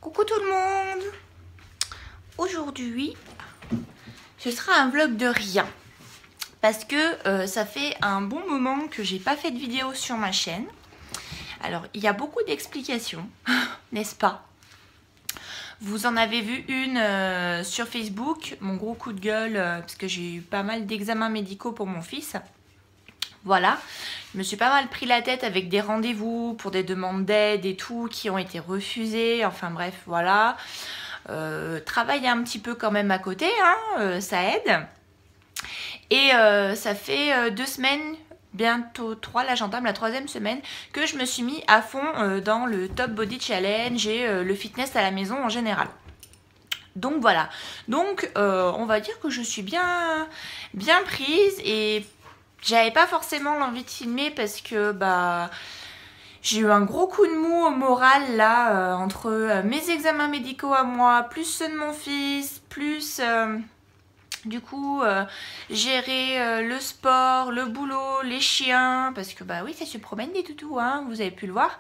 Coucou tout le monde. Aujourd'hui, ce sera un vlog de rien. Parce que ça fait un bon moment que j'ai pas fait de vidéo sur ma chaîne. Alors, il y a beaucoup d'explications, n'est-ce pas? Vous en avez vu une sur Facebook, mon gros coup de gueule, parce que j'ai eu pas mal d'examens médicaux pour mon fils. Voilà, je me suis pas mal pris la tête avec des rendez-vous pour des demandes d'aide et tout qui ont été refusées. Enfin bref, voilà. Travailler un petit peu quand même à côté, hein, ça aide. Et ça fait 2 semaines, bientôt 3, là j'entame la 3e semaine, que je me suis mis à fond dans le Top Body Challenge et le fitness à la maison en général. Donc voilà, donc on va dire que je suis bien prise et j'avais pas forcément l'envie de filmer parce que j'ai eu un gros coup de mou au moral là entre mes examens médicaux à moi, plus ceux de mon fils, plus du coup gérer le sport, le boulot, les chiens, parce que oui, ça se promène des toutous, hein, vous avez pu le voir.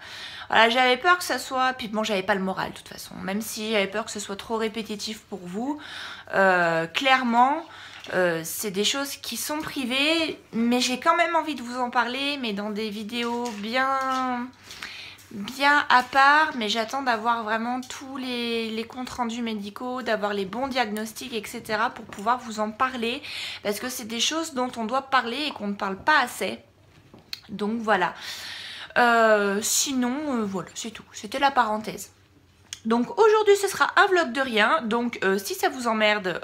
Voilà, j'avais peur que ça soit, puis bon, j'avais pas le moral de toute façon, même si j'avais peur que ce soit trop répétitif pour vous, clairement. C'est des choses qui sont privées, mais j'ai quand même envie de vous en parler, mais dans des vidéos bien à part. Mais j'attends d'avoir vraiment tous les comptes rendus médicaux, d'avoir les bons diagnostics, etc. pour pouvoir vous en parler, parce que c'est des choses dont on doit parler et qu'on ne parle pas assez. Donc voilà. Sinon, voilà, c'est tout. C'était la parenthèse. Donc aujourd'hui, ce sera un vlog de rien. Donc si ça vous emmerde,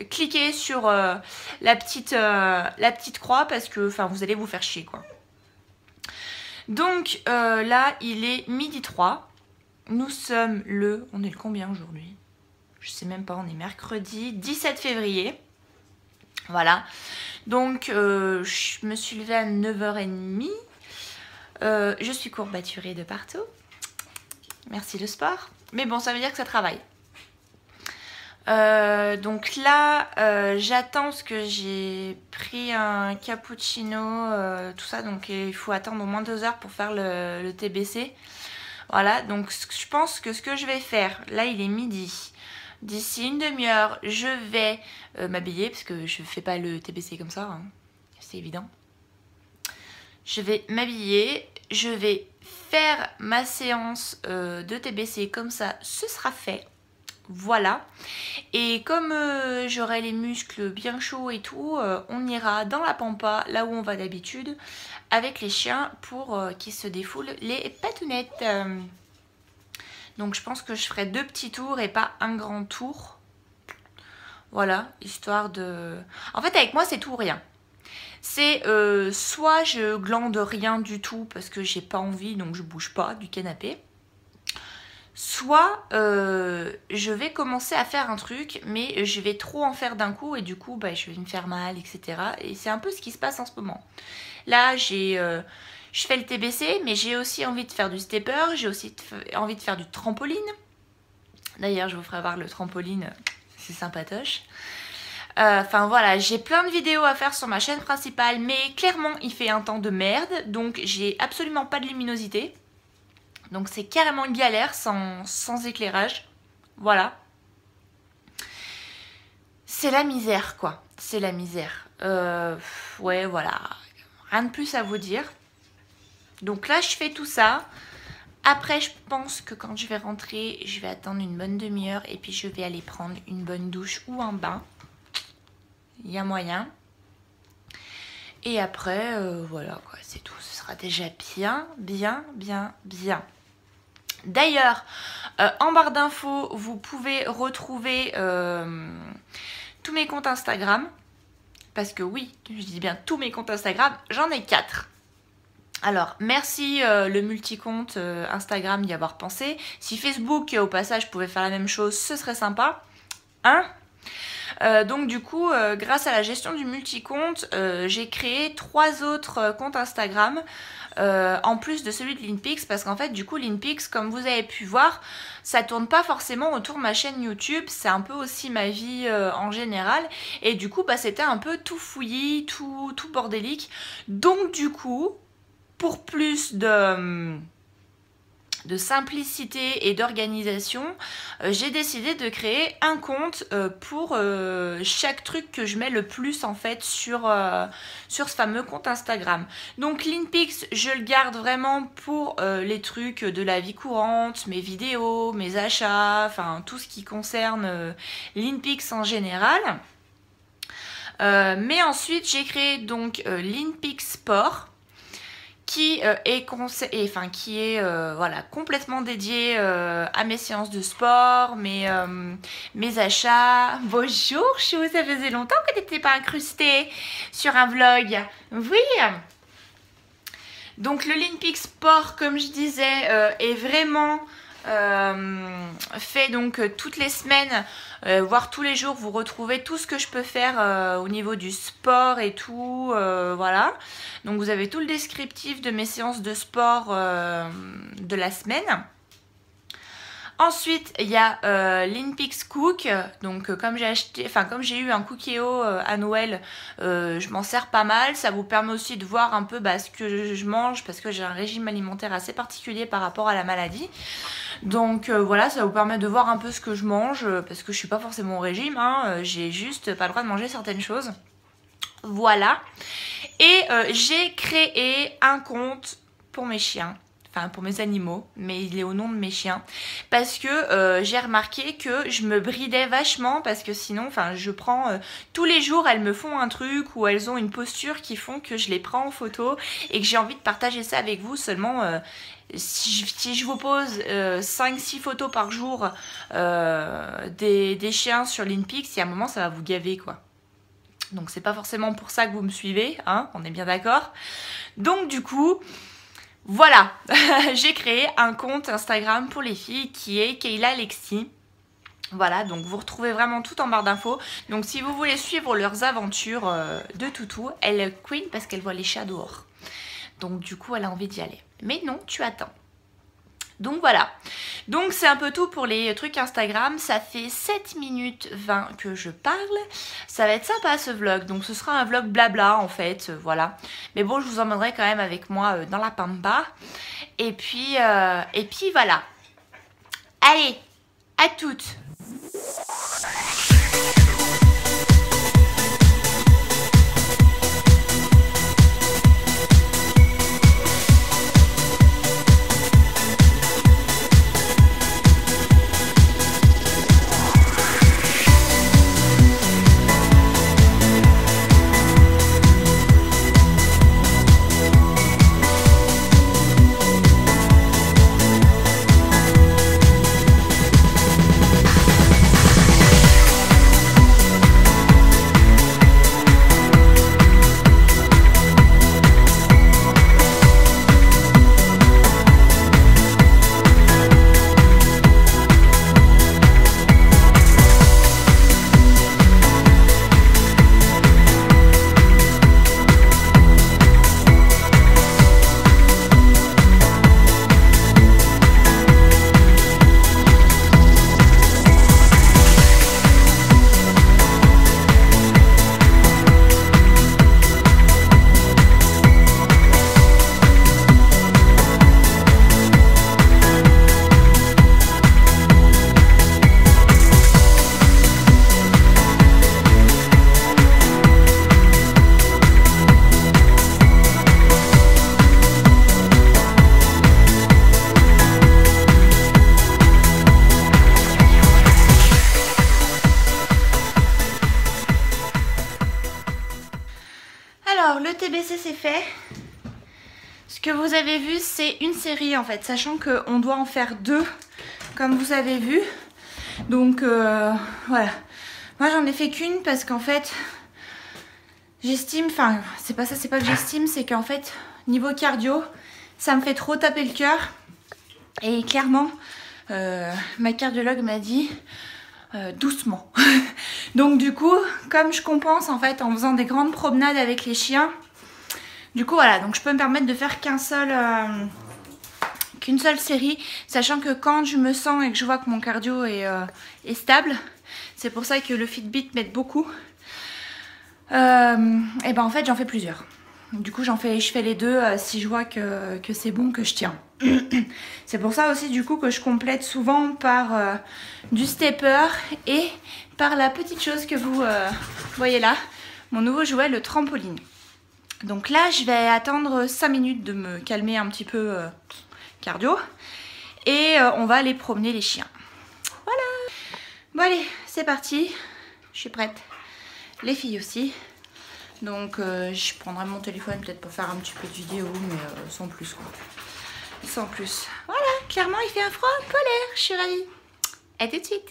cliquez sur la petite croix parce que vous allez vous faire chier quoi. Donc là il est 12h03. Nous sommes on est le combien aujourd'hui? Je sais même pas, on est mercredi 17 février. Voilà. Donc je me suis levée à 9h30. Je suis courbaturée de partout. Merci le sport. Mais bon, ça veut dire que ça travaille. Donc là j'attends parce que j'ai pris un cappuccino, tout ça, donc il faut attendre au moins 2 heures pour faire le TBC. Voilà, donc je pense que ce que je vais faire, là il est midi, d'ici une demi-heure je vais m'habiller, parce que je fais pas le TBC comme ça, hein, c'est évident. Je vais m'habiller, je vais faire ma séance de TBC, comme ça ce sera fait. Voilà, et comme j'aurai les muscles bien chauds et tout, on ira dans la pampa, là où on va d'habitude, avec les chiens pour qu'ils se défoulent les patounettes. Donc je pense que je ferai 2 petits tours et pas un grand tour. Voilà, histoire de... En fait avec moi c'est tout ou rien. C'est soit je glande rien du tout parce que j'ai pas envie, donc je bouge pas du canapé. Soit je vais commencer à faire un truc, mais je vais trop en faire d'un coup et du coup je vais me faire mal, etc. Et c'est un peu ce qui se passe en ce moment. Là je fais le TBC, mais j'ai aussi envie de faire du stepper, j'ai aussi envie de faire du trampoline. D'ailleurs je vous ferai voir le trampoline, c'est sympatoche. Enfin voilà, j'ai plein de vidéos à faire sur ma chaîne principale, mais clairement il fait un temps de merde, donc j'ai absolument pas de luminosité. Donc c'est carrément galère sans éclairage. Voilà. C'est la misère quoi. C'est la misère. Ouais voilà. Rien de plus à vous dire. Donc là je fais tout ça. Après je pense que quand je vais rentrer, je vais attendre une bonne demi-heure. Et puis je vais aller prendre une bonne douche ou un bain. Il y a moyen. Et après voilà quoi, c'est tout. Ce sera déjà bien. D'ailleurs, en barre d'infos, vous pouvez retrouver tous mes comptes Instagram. Parce que oui, je dis bien tous mes comptes Instagram, j'en ai 4. Alors, merci le multicompte Instagram d'y avoir pensé. Si Facebook, au passage, pouvait faire la même chose, ce serait sympa. Hein ? Donc du coup, grâce à la gestion du multicompte, j'ai créé 3 autres comptes Instagram en plus de celui de Linpix, parce qu'en fait du coup Linpix, comme vous avez pu voir, ça tourne pas forcément autour de ma chaîne YouTube, c'est un peu aussi ma vie en général, et du coup c'était un peu tout fouillis, tout bordélique. Donc du coup, pour plus de de simplicité et d'organisation, j'ai décidé de créer un compte pour chaque truc que je mets le plus en fait sur ce fameux compte Instagram. Donc Linpix, je le garde vraiment pour les trucs de la vie courante, mes vidéos, mes achats, enfin tout ce qui concerne Linpix en général. Mais ensuite j'ai créé donc Linpix Sport, qui est voilà, complètement dédié à mes séances de sport, mes achats. Bonjour Chou, ça faisait longtemps que tu n'étais pas incrustée sur un vlog. Oui. Donc le Linpix Sport, comme je disais, est vraiment fait donc toutes les semaines, voire tous les jours, vous retrouvez tout ce que je peux faire au niveau du sport et tout, voilà. Donc vous avez tout le descriptif de mes séances de sport de la semaine. Ensuite, il y a Linpix Cook. Donc comme j'ai eu un Cookéo à Noël, je m'en sers pas mal. Ça vous permet aussi de voir un peu ce que je mange, parce que j'ai un régime alimentaire assez particulier par rapport à la maladie. Donc voilà, ça vous permet de voir un peu ce que je mange, parce que je suis pas forcément au régime, hein, j'ai juste pas le droit de manger certaines choses. Voilà. Et j'ai créé un compte pour mes chiens. Enfin pour mes animaux, mais il est au nom de mes chiens, parce que j'ai remarqué que je me bridais vachement, parce que sinon je prends tous les jours, elles me font un truc ou elles ont une posture qui font que je les prends en photo et que j'ai envie de partager ça avec vous. Seulement si je vous pose 5-6 photos par jour des chiens sur Linpix, il y a un moment ça va vous gaver quoi. Donc c'est pas forcément pour ça que vous me suivez, hein, on est bien d'accord. Donc du coup, voilà, j'ai créé un compte Instagram pour les filles qui est Kayla Lexi. Voilà, donc vous retrouvez vraiment tout en barre d'infos. Donc si vous voulez suivre leurs aventures de toutou, elle queen parce qu'elle voit les chats dehors. Donc du coup, elle a envie d'y aller. Mais non, tu attends. Donc voilà, donc c'est un peu tout pour les trucs Instagram. Ça fait 7 minutes 20 que je parle. Ça va être sympa ce vlog, donc ce sera un vlog blabla en fait, voilà. Mais bon, je vous emmènerai quand même avec moi dans la pampa. Et puis voilà. Allez, à toutes. Alors le TBC c'est fait. Ce que vous avez vu c'est une série en fait, sachant qu'on doit en faire 2 comme vous avez vu. Donc voilà. Moi j'en ai fait qu'une parce qu'en fait j'estime, enfin c'est pas que j'estime, c'est qu'en fait niveau cardio ça me fait trop taper le cœur. Et clairement ma cardiologue m'a dit doucement. Donc du coup, comme je compense en fait en faisant des grandes promenades avec les chiens, du coup voilà, donc je peux me permettre de faire qu'une seule série, sachant que quand je me sens et que je vois que mon cardio est stable, c'est pour ça que le Fitbit m'aide beaucoup, et ben en fait j'en fais plusieurs. Du coup, je fais les deux si je vois que c'est bon, que je tiens. C'est pour ça aussi du coup que je complète souvent par du stepper et par la petite chose que vous voyez là, mon nouveau jouet, le trampoline. Donc là, je vais attendre 5 minutes de me calmer un petit peu cardio et on va aller promener les chiens. Voilà. Bon allez, c'est parti. Je suis prête. Les filles aussi. Donc je prendrai mon téléphone peut-être pour faire un petit peu de vidéo, mais sans plus quoi. Sans plus. Voilà, clairement il fait un froid polaire, je suis ravie. À tout de suite.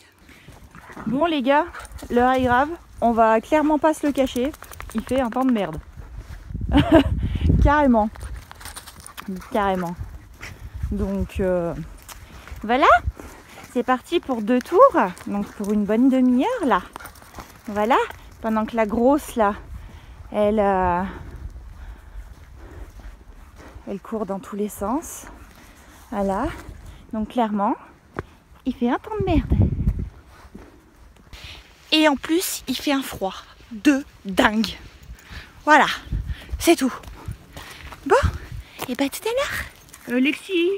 Bon les gars, l'heure est grave, on va clairement pas se le cacher, il fait un temps de merde. Carrément. Carrément. Donc voilà, c'est parti pour 2 tours, donc pour une bonne demi-heure là. Voilà, pendant que la grosse là, elle court dans tous les sens. Voilà, donc clairement, il fait un temps de merde. Et en plus, il fait un froid de dingue. Voilà, c'est tout. Bon, et bah tout à l'heure. Lexi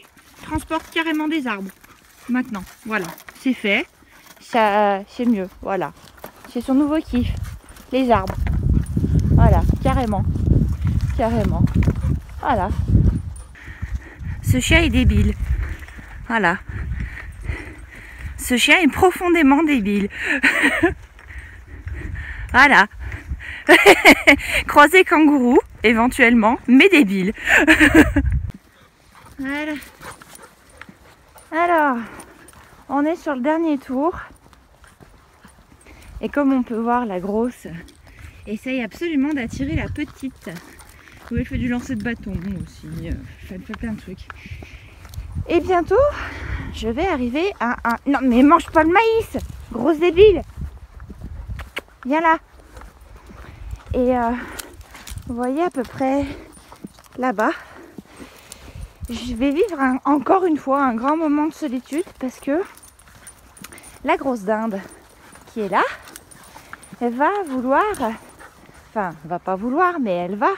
transporte carrément des arbres. Maintenant, voilà, c'est fait. Ça, c'est mieux, voilà. C'est son nouveau kiff, les arbres. Voilà, carrément. Carrément. Voilà. Ce chien est débile. Voilà. Ce chien est profondément débile. Voilà. Croisé kangourou, éventuellement, mais débile. Voilà. Alors, on est sur le dernier tour. Et comme on peut voir, la grosse essaye absolument d'attirer la petite. Oui, elle fait du lancer de bâton aussi. Elle fait plein de trucs. Et bientôt, je vais arriver à un... Non, mais mange pas le maïs, grosse débile. Viens là. Et vous voyez à peu près là-bas, je vais vivre encore une fois un grand moment de solitude parce que la grosse dinde qui est là, elle va vouloir, enfin, elle va pas vouloir, mais elle va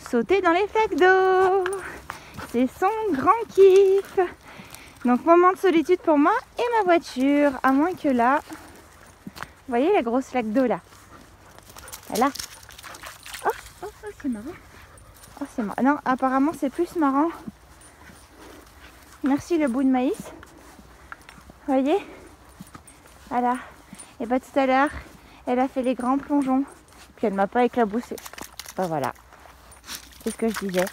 sauter dans les flaques d'eau. C'est son grand kiff. Donc moment de solitude pour moi et ma voiture, à moins que là, vous voyez la grosse flaque d'eau là. Là. Oh, c'est marrant. Oh, c'est marrant. Non, apparemment c'est plus marrant. Merci le bout de maïs. Vous voyez? Voilà. Et bah tout à l'heure, elle a fait les grands plongeons. Puis elle m'a pas éclaboussé. Bah voilà. C'est ce que je disais.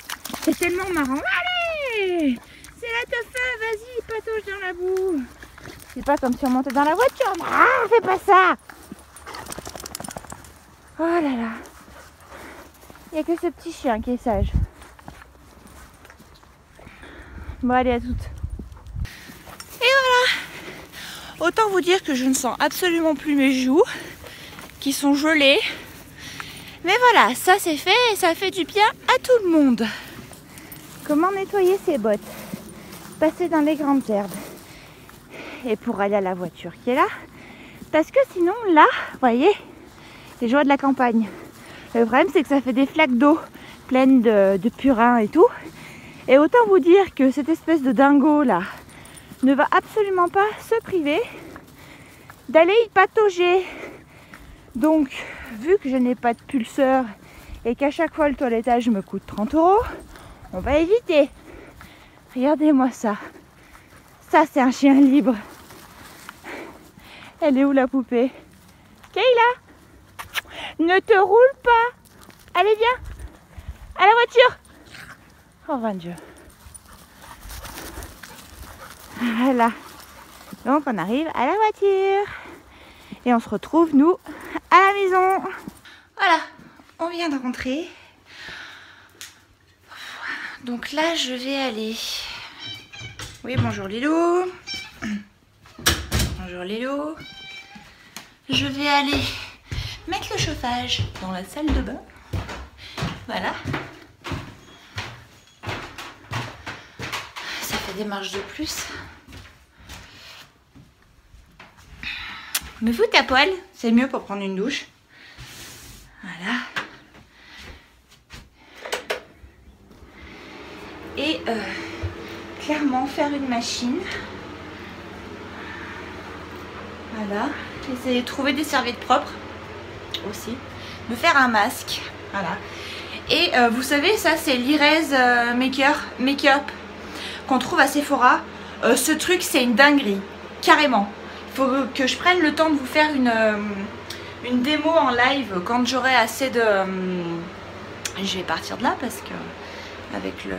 C'est tellement marrant. Allez! C'est la teufeu, vas-y, patauge dans la boue. C'est pas comme si on montait dans la voiture. Ah, fais pas ça! Oh là là. Il n'y a que ce petit chien qui est sage. Bon, allez, à toutes. Et voilà. Autant vous dire que je ne sens absolument plus mes joues, qui sont gelées. Mais voilà, ça c'est fait et ça fait du bien à tout le monde. Comment nettoyer ses bottes? Passer dans les grandes herbes. Et pour aller à la voiture qui est là. Parce que sinon, là, vous voyez, les joies de la campagne. Le problème, c'est que ça fait des flaques d'eau pleines de purin et tout. Et autant vous dire que cette espèce de dingo là ne va absolument pas se priver d'aller y patauger. Donc, vu que je n'ai pas de pulseur et qu'à chaque fois le toilettage me coûte 30 €, on va éviter. Regardez-moi ça. Ça, c'est un chien libre. Elle est où la poupée? Kayla, ne te roule pas. Allez, viens. À la voiture. Oh mon Dieu. Voilà. Donc on arrive à la voiture. Et on se retrouve, nous, à la maison. Voilà, on vient de rentrer. Donc là, je vais aller... Oui, bonjour Lilo. Bonjour Lilo. Je vais aller mettre le chauffage dans la salle de bain. Voilà. Ça fait des marches de plus. Me foutre à poil, c'est mieux pour prendre une douche. Voilà. une machine. Voilà. J'essaie de trouver des serviettes propres aussi. De faire un masque. Voilà. Et vous savez, ça c'est l'Irez Make-up qu'on trouve à Sephora. Ce truc c'est une dinguerie. Carrément. Il faut que je prenne le temps de vous faire une démo en live quand j'aurai assez de... je vais partir de là parce que avec le...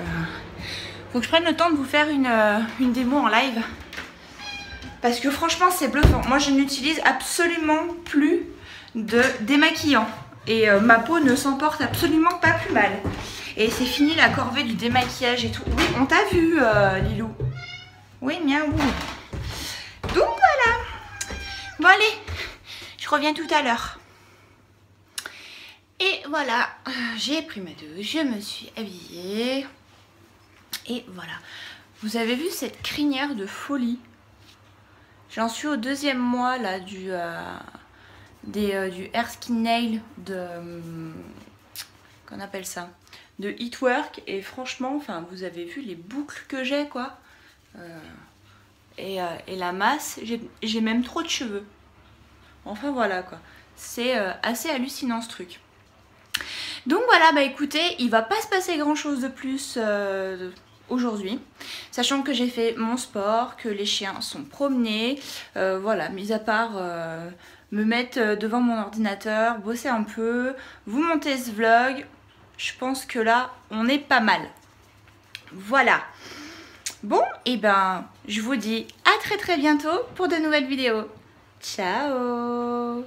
faut que je prenne le temps de vous faire une démo en live. Parce que franchement c'est bluffant. Moi je n'utilise absolument plus de démaquillant. Et ma peau ne s'en porte absolument pas plus mal. Et c'est fini la corvée du démaquillage et tout. Oui, on t'a vu Lilou. Oui, miaou. Donc voilà. Bon allez, je reviens tout à l'heure. Et voilà, j'ai pris ma douche, je me suis habillée. Et voilà. Vous avez vu cette crinière de folie? J'en suis au 2e mois là du Hair Skin Nail de... qu'on appelle ça? De Heatwork. Et franchement, enfin, vous avez vu les boucles que j'ai quoi. Et la masse, j'ai même trop de cheveux. Enfin voilà quoi. C'est assez hallucinant ce truc. Donc voilà, bah écoutez, il va pas se passer grand chose de plus aujourd'hui, sachant que j'ai fait mon sport, que les chiens sont promenés, voilà, mis à part me mettre devant mon ordinateur, bosser un peu, vous monter ce vlog, je pense que là on est pas mal. Voilà. Bon, et ben je vous dis à très bientôt pour de nouvelles vidéos. Ciao!